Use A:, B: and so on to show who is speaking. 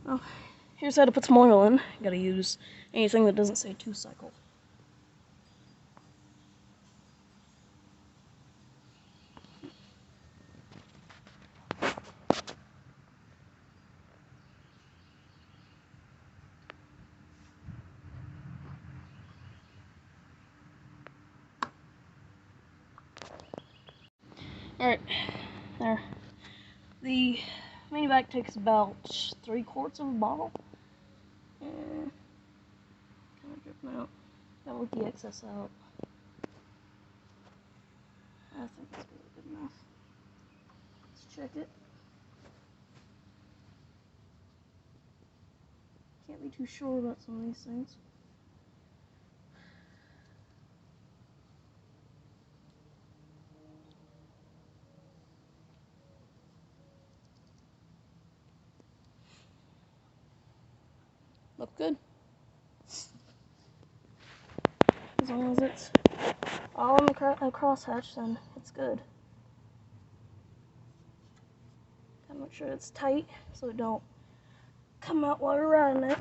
A: Well, here's how to put some oil in. You gotta use anything that doesn't say 2-cycle. Alright, there. The mini vac takes about 3/4 of a bottle. And kind of dripping out. Gotta let the excess out. I think that's really good enough. Let's check it. Can't be too sure about some of these things. Look good. As long as it's all in the crosshatch, then it's good. Gotta make sure it's tight so it don't come out while you're riding it.